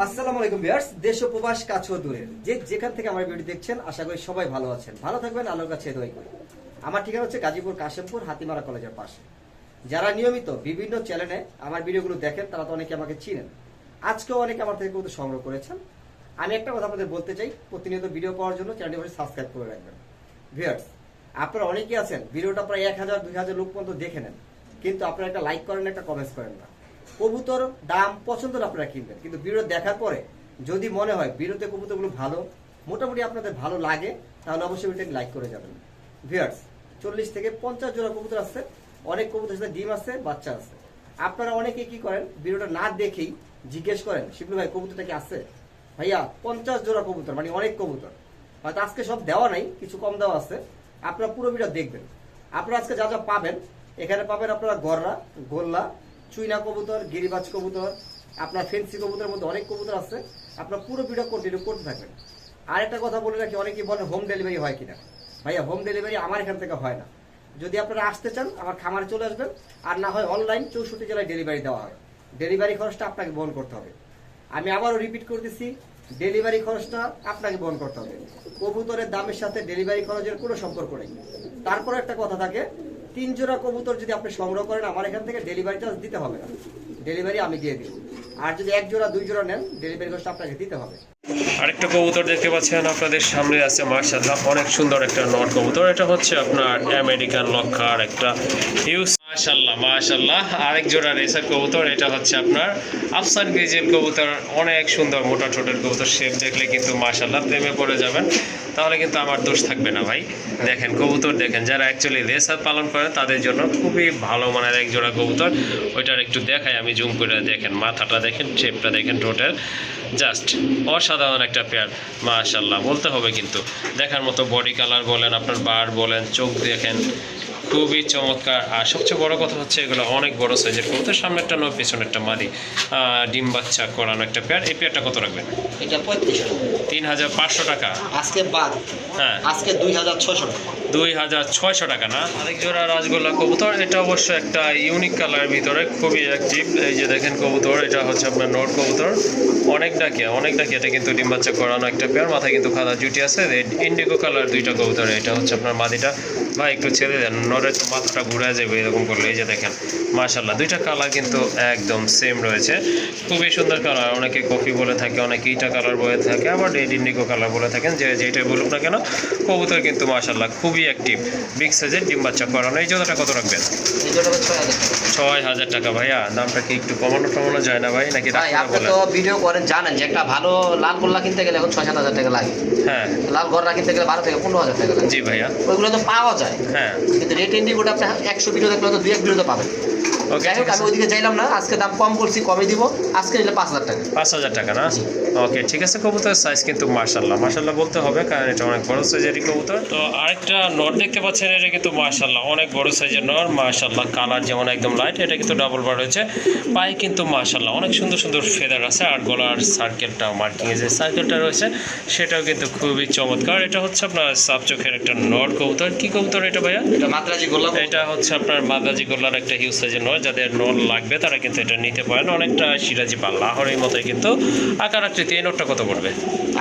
আসসালামু আলাইকুম ভিউয়ার্স, দেশ ও প্রবাস কাছে ও দূরে যে যেখান থেকে আমার ভিডিও দেখছেন আশা করি সবাই ভালো আছেন, ভালো থাকবেন, আল্লাহর কাছে দোয়া করি। আমার ঠিকানা হচ্ছে গাজীপুর কাশেমপুর হাতিমারা কলেজের পাশে। যারা নিয়মিত বিভিন্ন চ্যানেলে আমার ভিডিওগুলো দেখেন তারা তো অনেকে আমাকে চিনেন, আজকেও অনেকে আমার থেকে কিন্তু সংগ্রহ করেছেন। আমি একটা কথা আপনাদের বলতে চাই, প্রতিনিয়ত ভিডিও পাওয়ার জন্য চ্যানেলটি অবশ্যই সাবস্ক্রাইব করে রাখবেন। ভিউয়ার্স, আপনারা অনেকেই আছেন ভিডিওটা প্রায় 1000-2000 লোক পর্যন্ত দেখে নেন, কিন্তু আপনারা একটা লাইক করেন, একটা কমেন্টস করেন না। কবুতর দাম পছন্দ হলে আপনারা কিনবেন, কিন্তু ভিডিও দেখার পরে যদি মনে হয় ভিডিওতে কবুতরগুলো ভালো, মোটামুটি আপনাদের ভালো লাগে, তাহলে অবশ্যই ভিডিওটি লাইক করে যাবেন। ভিউয়ার্স, 40 থেকে 50 জোড়া কবুতর আছে, অনেক কবুতর সাথে ডিম আছে, বাচ্চা আছে। আপনারা অনেকে কি করেন, ভিডিওটা না দেখেই জিজ্ঞেস করেন শিবলু ভাই কবুতরটা কি আছে? ভাইয়া 50 জোড়া কবুতর মানে অনেক কবুতর, হয়তো আজকে সব দেওয়া নাই, কিছু কম দেওয়া আছে। আপনারা পুরো ভিডিও দেখবেন। আপনারা আজকে যা যা পাবেন, এখানে পাবেন আপনারা গররা, গোল্লা, চুইনা কবুতর, গিরিবাজ কবুতর, আপনার ফেন্সি কবুতরের মধ্যে অনেক কবুতর আছে। আপনার পুরো ভিডিও কন্টিনিউ করতে থাকবেন। আর একটা কথা বলে রাখি, অনেকেই বলেন হোম ডেলিভারি হয় কিনা। ভাইয়া হোম ডেলিভারি আমার এখান থেকে হয় না। যদি আপনারা আসতে চান আমার খামারে চলে আসবেন, আর না হয় অনলাইন 64 জেলায় ডেলিভারি দেওয়া হয়। ডেলিভারি খরচটা আপনাকে বহন করতে হবে। আমি আবারও রিপিট করতেছি, ডেলিভারি খরচটা আপনাকে বহন করতে হবে। কবুতরের দামের সাথে ডেলিভারি খরচের কোনো সম্পর্ক নেই। তারপর একটা কথা থাকে, 3 জোড়া কবুতর যদি আপনি সংগ্রহ করেন আমার এখান থেকে ডেলিভারি চার্জ দিতে হবে না, ডেলিভারি আমি দিয়ে দিব। আর যদি 1 জোড়া 2 জোড়া নেন, ডেলিভারি খরচটা আপনাকে দিতে হবে। আরেকটা কবুতর দেখতে পাচ্ছেন আপনাদের সামনে আছে, মাশাআল্লাহ অনেক সুন্দর একটা নট কবুতর। এটা হচ্ছে আপনার আমেরিকান লক্ষার একটা হিউজ, মাশাআল্লাহ মাশাআল্লাহ। আরেক জোড়া রেসার কবুতর, এটা হচ্ছে আপনার আফসান গ্রিজেল কবুতর, অনেক সুন্দর মোটা ছোটের কবুতর। শেপ দেখলে কিন্তু মাশাআল্লাহ প্রেমে পড়ে যাবেন, তাহলে কিন্তু আমার দোষ থাকবে না ভাই। দেখেন কবুতর দেখেন, যারা অ্যাকচুয়ালি রেসার পালন করেন তাদের জন্য খুবই ভালো মানের এক জোড়া কবুতর। ওইটার একটু দেখাই আমি জুম করে, দেখেন মাথাটা দেখেন, শেপটা দেখেন, টোটাল জাস্ট অসাধারণ একটা পেয়ার মাশাআল্লাহ বলতে হবে। কিন্তু দেখার মতো বডি কালার বলেন, আপনার বার বলেন, চোখ দেখেন, খুবই চমৎকার। আর সবচেয়ে বড় কথা হচ্ছে এগুলো অনেক বড় সাইজের কবুতর, সামনেরটা নয় পেছনেরটা মাদি, ডিম বাচ্চা করানো একটা পেয়ার। এই পেয়ারটা কত রাখবেন? এটা 3500, 3500 টাকা আজকে বাদ। হ্যাঁ, আজকে 2600 টাকা। 2600 টাকা না? আরেক জোড়া রাজগোল্লা কবুতর, এটা অবশ্য একটা ইউনিক কালারের ভিতরে, খুবই অ্যাক্টিভ। এই যে দেখেন কবুতর, এটা হচ্ছে আপনার নর কবুতর, অনেক ডাকে। এটা কিন্তু ডিম বাচ্চা করানো একটা পেয়ার, মাথায় কিন্তু খাদা জুটি আছে, রেড ইন্ডিগো কালার দুইটা কবুতর। এটা হচ্ছে আপনার মাদিটা। ভাই একটু ছেড়ে দেন, নরের তো মাথাটা ঘুরে যাবে এরকম করলে। এই যে দেখেন মাশাআল্লাহ, দুইটা কালার কিন্তু একদম সেম রয়েছে, খুবই সুন্দর কালার। অনেকে কফি বলে থাকে, অনেকে ইটা কালার বলে থাকে, আবার রেড ইন্ডিগো কালার বলে থাকেন, যেটাই বলুক না কেন কবুতর কিন্তু মাশাআল্লাহ খুবই অ্যাক্টিভ, বিগ সাইজের ডিম বাচ্চা করানো। এই জোড়াটা কত রাখবেন? এই জোড়াটা 6000 টাকা। 6000 টাকা। ভাইয়া দামটা কি একটু কমানো যায় না ভাই, নাকি ভাই আপনি তো ভিডিও করেন, জানেন যে একটা ভালো লাল গোল্লা কিনতে গেলে এখন 6-7 হাজার টাকা লাগে। হ্যাঁ, লাল গররা কিনতে গেলে 12 থেকে 15 হাজার টাকা লাগে। জি ভাইয়া, ওইগুলো তো পাওয়া যায়। হ্যাঁ, কিন্তু রেট ইন্ডিগোটা আপনি 100 ভিডিও দেখলে তো 2-1 ভিডিও তো পাবেন। ওকে, যাই হোক, আমি ওইদিকে চাইলাম না, আজকে দাম কম করছি, কমে দিব। আজকে নিলে 5000 টাকা। 5000 টাকা না? ওকে ঠিক আছে। কবুতরের সাইজ কিন্তু মাশাআল্লাহ বলতে হবে, কারণ এটা অনেক বড় সাইজেরই কবুতর। তো আরেকটা নর দেখতে পাচ্ছেন, এটা কিন্তু মাশাআল্লাহ অনেক বড় সাইজের নর, মাশাআল্লাহ কালার যেমন একদম লাইট। এটা কিন্তু ডাবল বার হয়েছে, পায়ে কিন্তু মাশাআল্লাহ অনেক সুন্দর সুন্দর ফেদার আছে, আর গলার সার্কেলটা মার্কিং এর যে সার্কেলটা রয়েছে সেটাও কিন্তু খুবই চমৎকার। এটা হচ্ছে আপনার সাপ চোখের একটা নর কবুতর। কি কবুতর এটা ভাইয়া? এটা মাদ্রাজি গোল্লা। এটা হচ্ছে আপনার মাদ্রাজি গোল্লার একটা হিউজ সাইজের নর। যাদের নর লাগবে তারা কিন্তু এটা নিতে পারেন, অনেকটা সিরাজি বা লাহোরের মতোই কিন্তু আকার আকৃতি। এই নটটা কত পড়বে?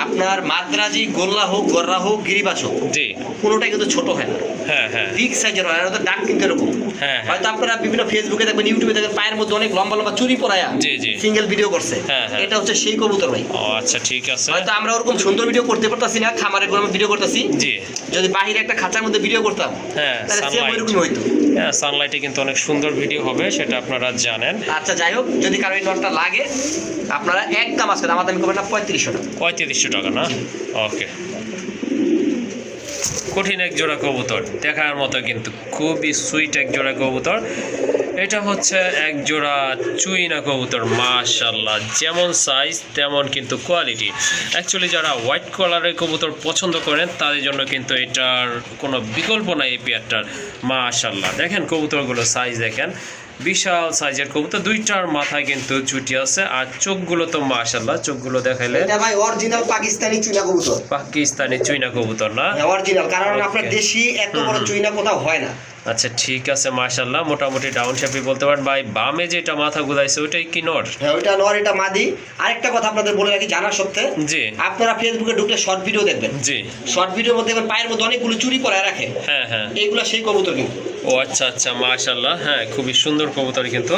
আপনার মাদ্রাজি গোল্লা হোক, গররা হোক, গিরিবাজ হোক, জি, কোনোটাই কিন্তু ছোট হয় না। হ্যাঁ হ্যাঁ, বিগ সাইজের হয়, আর ওদের ডাক কিন্তু এরকম। হ্যাঁ, হয়তো আপনারা বিভিন্ন ফেসবুকে দেখবেন, ইউটিউবে দেখবেন, পায়ের মধ্যে অনেক লম্বা লম্বা চুরি পরায়া জি জি সিঙ্গেল ভিডিও করছে। হ্যাঁ, হ্যাঁ। এটা হচ্ছে সেই কবুতর ভাই। ও আচ্ছা ঠিক আছে। হয়তো আমরা ওরকম সুন্দর ভিডিও করতে পারতাছি না, খামারে গরমে ভিডিও করতেছি। জি, যদি বাহিরে একটা খাঁচার মধ্যে ভিডিও করতাম, হ্যাঁ, তাহলে সেম সানলাইট, ওইরকম হইতো। হ্যাঁ সানলাইটে কিন্তু অনেক সুন্দর ভিডিও হবে, সেটা আপনারা জানেন। আচ্ছা যাই হোক, যদি কারো এই নটটা লাগে, আপনারা একদম আজকে দামাদামি করবেন না, 3500 টাকা। 3500 টাকা না? ওকে, কঠিন এক জোড়া কবুতর, দেখার মতো কিন্তু খুবই সুইট এক জোড়া কবুতর। এটা হচ্ছে এক জোড়া চুইনা কবুতর, মাশাআল্লাহ যেমন সাইজ তেমন কিন্তু কোয়ালিটি। অ্যাকচুয়ালি যারা হোয়াইট কালারের কবুতর পছন্দ করেন তাদের জন্য কিন্তু এটার কোনো বিকল্প নাই এই পেয়ারটার। মাশাআল্লাহ দেখেন কবুতরগুলো সাইজ দেখেন, বিশাল সাইজের কবুতর। দুইটার মাথায় কিন্তু চুটি আছে, আর চোখগুলো তো মাশাআল্লাহ, চোখগুলো দেখাইলে এটা ভাই অরিজিনাল পাকিস্তানি চুইনা কবুতর। পাকিস্তানি চুইনা কবুতর না? অরিজিনাল, কারণ আপনার দেশি এত বড় চুইনা কোথাও হয় না। আচ্ছা ঠিক আছে, মাশাআল্লাহ মোটামুটি ডাউন শেপই বলতে পারেন। ভাই বামে যেটা মাথা গুদাইছে ওইটাই কি নর? হ্যাঁ ওইটা নর, এটা মাদি। আরেকটা কথা আপনাদের বলে রাখি জানার সত্ত্বে, জি আপনারা ফেসবুকে ঢুকলে শর্ট ভিডিও দেখবেন, জি শর্ট ভিডিওর মধ্যে দেখবেন পায়ের মধ্যে অনেকগুলো চুরি করে রাখে, হ্যাঁ হ্যাঁ। এইগুলা সেই কবুতর কিন্তু। ও আচ্ছা আচ্ছা, মাশাআল্লাহ, হ্যাঁ খুবই সুন্দর কবুতর, কিন্তু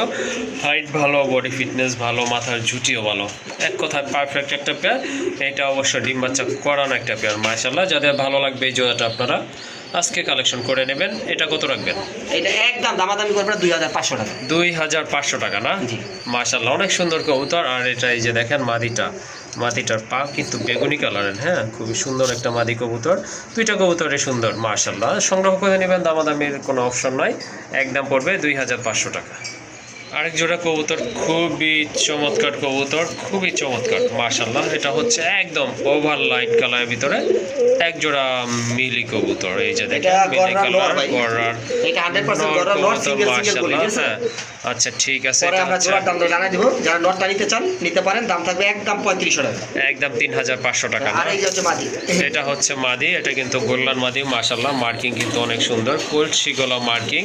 হাইট ভালো, বডি ফিটনেস ভালো, মাথার ঝুঁটিও ভালো, এক কথায় পারফেক্ট একটা পেয়ার। এটা অবশ্য ডিম বাচ্চা করানো একটা পেয়ার, মাশাআল্লাহ। যাদের ভালো লাগবে এই জোড়াটা আপনারা আজকে কালেকশন করে নেবেন। এটা কত রাখবেন? এটা একদম দামাদামি করবেন 2500 টাকা। 2500 টাকা না? জি। মাশাআল্লাহ অনেক সুন্দর কবুতর। আর এটা এই যে দেখেন মাদিটার পা কিন্তু বেগুনি কালারের, হ্যাঁ খুবই সুন্দর একটা মাদি কবুতর। দুইটা কবুতরই সুন্দর মাশাআল্লাহ। সংগ্রহ করে নেবেন, দামাদামির কোনো অপশন নয়, একদম পড়বে 2500 টাকা। আরেক জোড়া কবুতর খুবই চমৎকার কবুতর, খুবই চমৎকার মাশাআল্লাহ। এটা হচ্ছে একদম ওভার লাইট কালারের ভিতরে এক জোড়া মিলি কবুতর। এই যে দেখেন মিলি কালার গড়ার, এটা 100% গড়ার নর, সিঙ্গেল সিঙ্গেল বলি, ঠিক আছে? আচ্ছা ঠিক আছে। পরে আমরা জোড়ার দাম জানাই দেব, যারা নটটা নিতে চান নিতে পারেন, দাম থাকবে একদম 3500 টাকা, একদম 3500 টাকা। আর এই যে হচ্ছে মাদি, এটা হচ্ছে মাদি, এটা কিন্তু গোল্লান মাদি মাশাআল্লাহ। মার্কিং কিন্তু অনেক সুন্দর, কলসি গলা মার্কিং।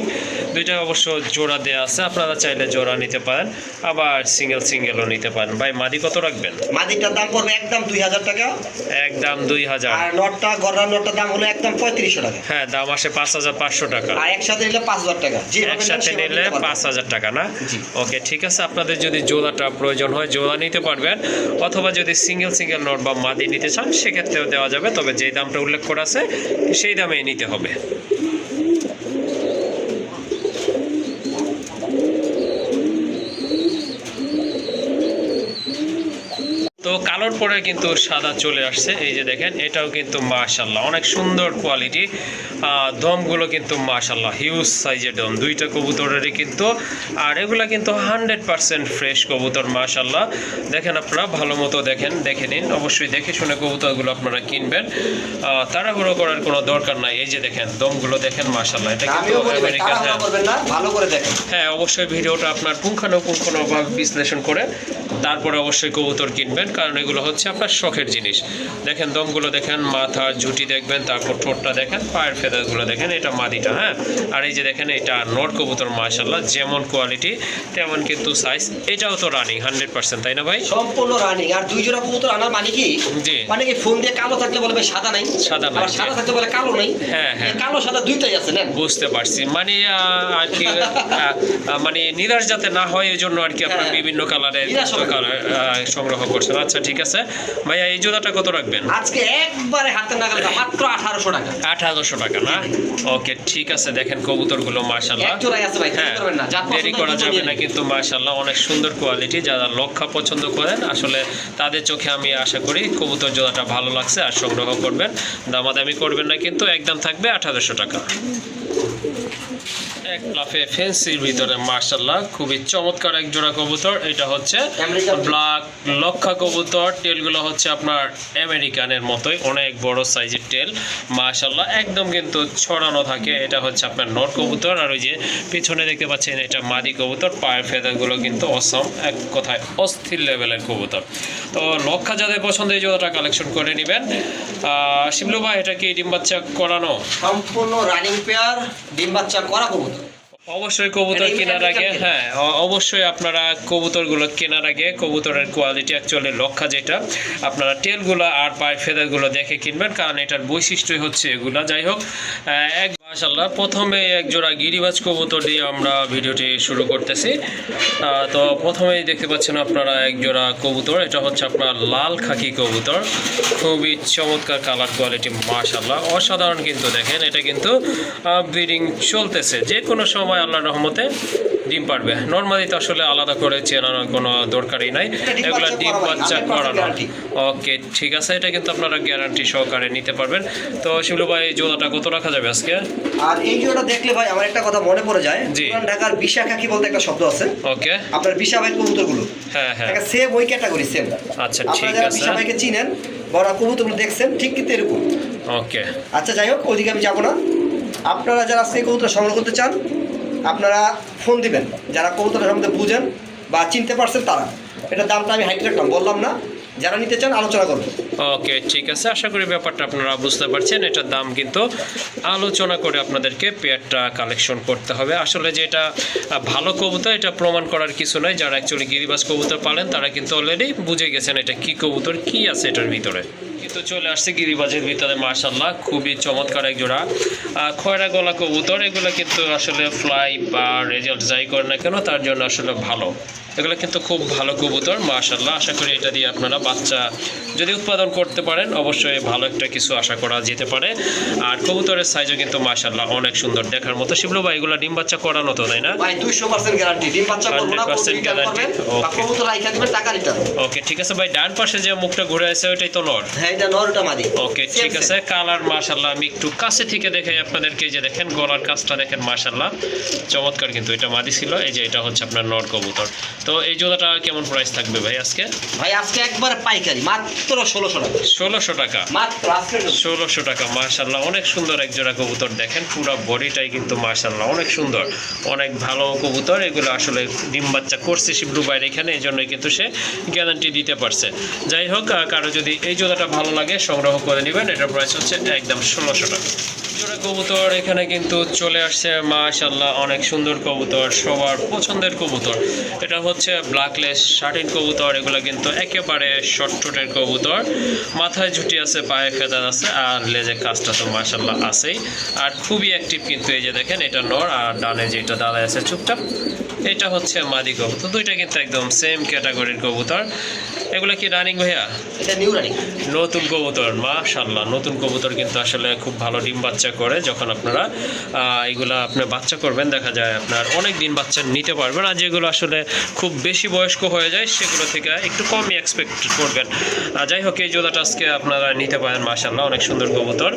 দুইটা অবশ্য জোড়া দেওয়া আছে, আপনারা চাইলে জোড়া নিতে পারেন, আবার সিঙ্গেলও নিতে পারেন। ভাই মাদি কত রাখবেন? মাদিটার দাম পড়বে একদম 2000 টাকা, একদম 2000। আর নটটা গড়ার নটটার দাম হলো একদম 3500 টাকা। হ্যাঁ দাম আসে 5500 টাকা, আর একসাথে নিলে 5000 টাকা, একসাথে নিলে 5000 টাকা না? ওকে ঠিক আছে। আপনাদের যদি জোড়াটা প্রয়োজন হয় জোড়া নিতে পারবেন, অথবা যদি সিঙ্গেল নট বা মাদি নিতে চান সেক্ষেত্রেও দেওয়া যাবে, তবে যেই দামটা উল্লেখ করা আছে সেই দামেই নিতে হবে। তো কালোর পরে কিন্তু সাদা চলে আসছে, এই যে দেখেন এটাও কিন্তু মাশাআল্লাহ অনেক সুন্দর কোয়ালিটি। দমগুলো কিন্তু মাশাআল্লাহ হিউজ সাইজের দম, দুইটা কবুতরেরই কিন্তু। আর এগুলা কিন্তু 100% ফ্রেশ কবুতর মাশাআল্লাহ। দেখেন আপনারা ভালো মতো দেখে নিন, অবশ্যই দেখে শুনে কবুতরগুলো আপনারা কিনবেন, তাড়াহুড়ো করার কোনো দরকার নাই। এই যে দেখেন দমগুলো দেখেন মাশাআল্লাহ, এটা কিন্তু আমেরিকান। হ্যাঁ অবশ্যই ভিডিওটা আপনার পুঙ্খানুপুঙ্খভাবে বিশ্লেষণ করে তারপরে অবশ্যই কবুতর কিনবেন, কারণ এগুলো হচ্ছে আপনার শখের জিনিস। দেখেন দমগুলো দেখেন, মাথার ঝুঁটি দেখবেন, তারপর ঠোঁটটা দেখেন, পায়ের ফেদারগুলো দেখেন, এটা মাদিটা। হ্যাঁ আর এই যে দেখেন এটা নট কবুতর মাশাআল্লাহ, যেমন কোয়ালিটি তেমন কিন্তু সাইজ। এটাও তো রানিং 100%, তাই না ভাই? সম্পূর্ণ রানিং। আর দুই জোড়া কবুতর আনার মানে কি? জি। মানে কি ফোন দিয়ে কালো থাকলে বলবে সাদা নাই, সাদা নাই, আর সাদা থাকলে বলে কালো নাই। হ্যাঁ হ্যাঁ কালো সাদা দুইটাই আছে না? বুঝতে পারছি, মানে আর কি মানে নিরাশ যাতে না হয় এই জন্য আর কি আপনার বিভিন্ন কালারের সংগ্রহ করছেন। আচ্ছা ঠিক আছে ভাইয়া, এই জোড়াটা কত রাখবেন? আজকে একবারে হাতে নাগাল মাত্র 1800 টাকা। 1800 টাকা না? ওকে ঠিক আছে। দেখেন কবুতরগুলো মাশাআল্লাহ, এক জোড়াই আছে ভাই, হ্যাঁ করবেন না, যা দেরি করা যাবে না কিন্তু মাশাআল্লাহ অনেক সুন্দর কোয়ালিটি। যারা লক্ষা পছন্দ করেন আসলে তাদের চোখে আমি আশা করি কবুতর জোড়াটা ভালো লাগছে আর সংগ্রহ করবেন, দামাদামি করবেন না কিন্তু, একদম থাকবে 1800 টাকা। এক লাফে ফেন্সির ভিতরে মাশাআল্লাহ খুবই চমৎকার এক জোড়া কবুতর। এটা হচ্ছে ব্ল্যাক লক্ষা কবুতর, টেলগুলো হচ্ছে আপনার আমেরিকানের মতোই অনেক বড় সাইজের টেল মাশাআল্লাহ, একদম কিন্তু ছড়ানো থাকে। এটা হচ্ছে আপনার নট কবুতর, আর ওই যে পিছনে দেখতে পাচ্ছেন এটা মাদি কবুতর, পায়ের ফেদারগুলো কিন্তু অসম, এক কথায় অস্থির লেভেলের কবুতর। তো লক্ষা যাদের পছন্দ এই জোড়াটা কালেকশন করে নেবেন। শিবলু ভাই এটা কি ডিম বাচ্চা করানো? সম্পূর্ণ রানিং পেয়ার, ডিম বাচ্চা করা কবুতর। অবশ্যই কবুতর কেনার আগে, হ্যাঁ অবশ্যই আপনারা কবুতরগুলো কেনার আগে কবুতরের কোয়ালিটি অ্যাকচুয়ালি লক্ষা যেটা আপনারা টেলগুলো আর পায়ের ফেদারগুলো দেখে কিনবেন, কারণ এটার বৈশিষ্ট্যই হচ্ছে এগুলা। যাই হোক এক মাশাআল্লাহ প্রথমে এক জোড়া গিরিবাজ কবুতর দিয়ে আমরা ভিডিওটি শুরু করতেছি। তো প্রথমেই দেখতে পাচ্ছেন আপনারা এক জোড়া কবুতর, এটা হচ্ছে আপনার লাল খাকি কবুতর, খুবই চমৎকার কালার কোয়ালিটি মাশাআল্লাহ অসাধারণ। কিন্তু দেখেন এটা কিন্তু ব্রিডিং চলতেছে, যে কোনো সময় আল্লাহর রহমতে ডিম পারবে। নরমালি তো আসলে আলাদা করে চেনানোর কোনো দরকারই নাই, এগুলো ডিম বাচ্চা করানো। ওকে ঠিক আছে, এটা কিন্তু আপনারা গ্যারান্টি সহকারে নিতে পারবেন। তো শিবলু ভাই এই জোড়াটা কত রাখা যাবে আজকে? আর এই জোড়াটা দেখলে ভাই আমার একটা কথা মনে পড়ে যায়, পুরান ঢাকার বিশা খাকি বলতে একটা শব্দ আছে। ওকে আপনার বিশা ভাই কবুতরগুলো, হ্যাঁ হ্যাঁ সেম ওই ক্যাটাগরি সেম। আচ্ছা ঠিক আপনারা যারা আছে, বিশা ভাইকে চিনেন বড় কবুতরগুলো দেখছেন ঠিক কিন্তু এরকম। ওকে আচ্ছা যাই হোক ওইদিকে আমি যাবো না। আপনারা যারা সেই কবুতর সংগ্রহ করতে চান আপনারা ফোন দিবেন, যারা কবুতরের সম্বন্ধে বুঝেন বা চিনতে পারছেন তারা। এটার দামটা আমি হাইট রাখলাম, বললাম না যারা নিতে চান আলোচনা করবেন। ওকে, ঠিক আছে, আশা করি ব্যাপারটা আপনারা বুঝতে পারছেন। এটার দাম কিন্তু আলোচনা করে আপনাদেরকে পেয়ারটা কালেকশন করতে হবে। আসলে যে এটা ভালো কবুতর এটা প্রমাণ করার কিছু নয়। যারা অ্যাকচুয়ালি গিরিবাজ কবুতর পালেন তারা কিন্তু অলরেডি বুঝে গেছেন এটা কি কবুতর, কি আছে এটার ভিতরে। কিন্তু চলে আসছে গিরিবাজের ভিতরে মাশাআল্লাহ খুবই চমৎকার এক জোড়া খয়রা গলা কবুতর। এগুলো কিন্তু আসলে ফ্লাই বা রেজাল্ট যাই করে না কেন তার জন্য আসলে ভালো। এগুলো কিন্তু খুব ভালো কবুতর মাশাআল্লাহ। আশা করি এটা দিয়ে আপনারা বাচ্চা যদি উৎপাদন করতে পারেন অবশ্যই ভালো একটা কিছু আশা করা যেতে পারে। আর কবুতরের সাইজও কিন্তু মাশাআল্লাহ অনেক সুন্দর দেখার মতো। শিবলু ভাই এগুলো ডিম বাচ্চা করানো তো, তাই না? ভাই 200% গ্যারান্টি, ডিম বাচ্চা করব না, 100% গ্যারান্টি। কবুতর রাইখা দিবেন, টাকা রিটার্ন। ওকে, ঠিক আছে ভাই, ডান পাশে যে মুখটা ঘুরে আছে ওইটাই তো নর? হ্যাঁ, এটা নর, ওটা মাদি। ওকে, ঠিক আছে, কালার মাশাআল্লাহ আমি একটু কাছে থেকে দেখাই আপনাদেরকে। যে দেখেন গলার কাজটা দেখেন মাশাআল্লাহ চমৎকার। কিন্তু এটা মাদি ছিল, এই যে এটা হচ্ছে আপনার নর কবুতর। তো এই জোড়াটা কেমন প্রাইস থাকবে ভাই আজকে? ভাই আজকে একবার পাইকারি মাত্র 1600 টাকা। 1600 টাকা মাত্র আজকে 1600 টাকা মাশাআল্লাহ। অনেক সুন্দর এক জোড়া কবুতর দেখেন, পুরো বডিটাই কিন্তু মাশাআল্লাহ অনেক সুন্দর, অনেক ভালো কবুতর। এগুলো আসলে ডিম বাচ্চা করছে শিবলু ভাইয়ের এখানে, এই জন্যই কিন্তু সে গ্যারান্টি দিতে পারছে। যাই হোক, কারো যদি এই জোড়াটা ভালো লাগে সংগ্রহ করে নেবেন। এটার প্রাইস হচ্ছে একদম 1600 টাকা। জোড়া কবুতর এখানে কিন্তু চলে আসছে মাশাআল্লাহ, অনেক সুন্দর কবুতর, সবার পছন্দের কবুতর। এটা হচ্ছে ব্ল্যাকলেস শার্টিন কবুতর। এগুলো কিন্তু একেবারে শর্ট ঠোঁটের কবুতর, মাথায় ঝুটি আছে, পায়ে ফেদার আছে, আর লেজে কাজটা তো মাশাআল্লাহ আছেই। আর খুবই অ্যাক্টিভ কিন্তু। এই যে দেখেন এটা নর, আর ডানে যেটা দাঁড়ায় আছে চুপচাপ এটা হচ্ছে মাদি কবুতর। দুইটা কিন্তু একদম সেম ক্যাটাগরির কবুতর। এগুলো কি রানিং ভাইয়া? এটা নিউ রানিং, নতুন কবুতর মাশাআল্লাহ। নতুন কবুতর কিন্তু আসলে খুব ভালো ডিম বাচ্চা করে। যখন আপনারা এগুলা আপনার বাচ্চা করবেন দেখা যায় আপনার অনেক দিন বাচ্চা নিতে পারবেন। আর যেগুলো আসলে খুব বেশি বয়স্ক হয়ে যায় সেগুলো থেকে একটু কমই এক্সপেক্ট করবেন। যাই হোক, এই জোড়াটা আজকে আপনারা নিতে পারেন মাশাআল্লাহ, অনেক সুন্দর কবুতর।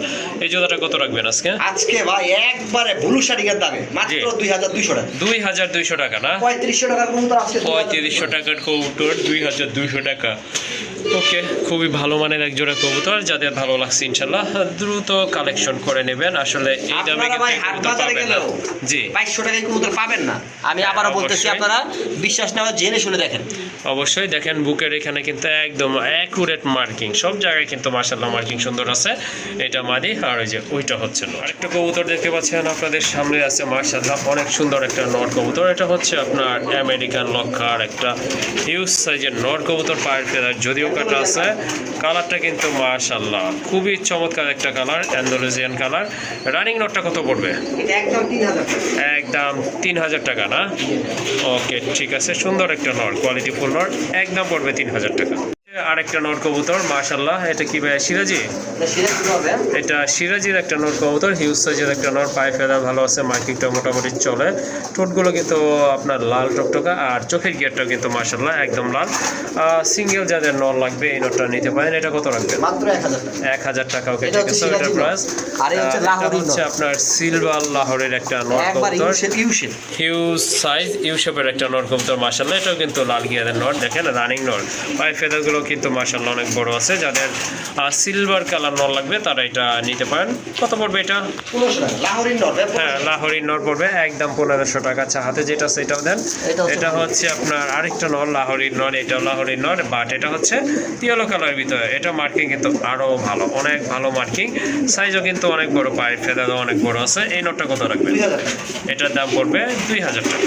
এই জোড়াটা কত রাখবেন আজকে? আজকে ভাই একবারে ব্লু শাড়ির দামে মাত্র 2200 টাকা। 2200 টাকা না? 3500 টাকার কবুতর আজকে 3500 টাকার কবুতর 2200 টাকা। ওকে, খুবই ভালো মানের এক জোড়া কবুতর। যাদের ভালো লাগছে ইনশাআল্লাহ দ্রুত কালেকশন করে নেবেন। আসলে এই দামে আপনারা ভাই হাট বাজারে গেলেও জি 2200 টাকায় কবুতর পাবেন না। আমি আবারও বলতেছি, অবশ্যই। আপনারা বিশ্বাস না হয় জেনে শুনে দেখেন। অবশ্যই দেখেন বুকের এখানে কিন্তু একদম অ্যাকুরেট মার্কিং, সব জায়গায় কিন্তু মাশাআল্লাহ মার্কিং সুন্দর আছে। এটা মাদি, আর ওই যে ওইটা হচ্ছে নর। আরেকটা কবুতর দেখতে পাচ্ছেন আপনাদের সামনে আছে মাশাআল্লাহ অনেক সুন্দর একটা নর কবুতর। এটা হচ্ছে আপনার আমেরিকান লক্ষার একটা হিউজ সাইজের নর কবুতর, পায়ের ফেদার যদিও কাটা আছে। কালারটা কিন্তু মাশাআল্লাহ খুবই চমৎকার একটা কালার, অ্যান্ডালুজিয়ান কালার। রানিং নটটা কত পড়বে? এটা একদম 3000 টাকা। একদম 3000 টাকা না? ওকে, ঠিক আছে, সুন্দর একটা নর, কোয়ালিটি ফুল নর, একদম পড়বে 3000 টাকা। আরেকটা নর কবুতর মাশাআল্লাহ। এটা কি ভাই সিরাজি? এটা সিরিয়াস কি হবে? এটা সিরাজির একটা নর কবুতর, হিউজ সাইজের একটা নর, পায়ে ফেদা ভালো আছে, মার্কিংটা মোটামুটি চলে। ঠোঁটগুলো কিন্তু আপনার লাল টকটকা, আর চোখের গিয়ারটাও কিন্তু মাশাআল্লাহ একদম লাল। সিঙ্গেল যাদের নর লাগবে এই নরটা নিতে পারেন। এটা কত রাখবেন? মাত্র 1000 টাকা। 1000 টাকা। ওকে, এটা ঠিক হচ্ছে আছে, ওটার সিরাজি প্রাইস। আর এই হচ্ছে লাহোরি হচ্ছে নর। আপনার সিলভার লাহোরের একটা নর একবার কবুতর, ইউশেপ। হিউজ সাইজ ইউ শেপের একটা নর কবুতর মাশাআল্লাহ। এটাও কিন্তু লাল গিয়ারের নর, দেখেন রানিং নর, পায়ের ফেদারগুলো কিন্তু মাশাআল্লাহ অনেক বড় আছে। যাদের সিলভার কালার নর লাগবে তারা এটা নিতে পারেন। কত পড়বে এটা? 1500 টাকা। লাহোরি নর। হ্যাঁ, লাহোরি নর পড়বে একদম 1500 টাকা। আচ্ছা, হাতে যেটা সেটাও দেন। এটা হচ্ছে আপনার আরেকটা নর, লাহোরি নর, এটাও লাহোরি নর, বাট এটা হচ্ছে ইয়েলো কালারের ভিতরে। এটা মার্কিং কিন্তু আরো ভালো, অনেক ভালো মার্কিং, সাইজও কিন্তু অনেক বড়, পায়ের ফেদারও অনেক বড় আছে। এই নটটা কত রাখবেন? 2000 টাকা। এটার দাম পড়বে 2000 টাকা।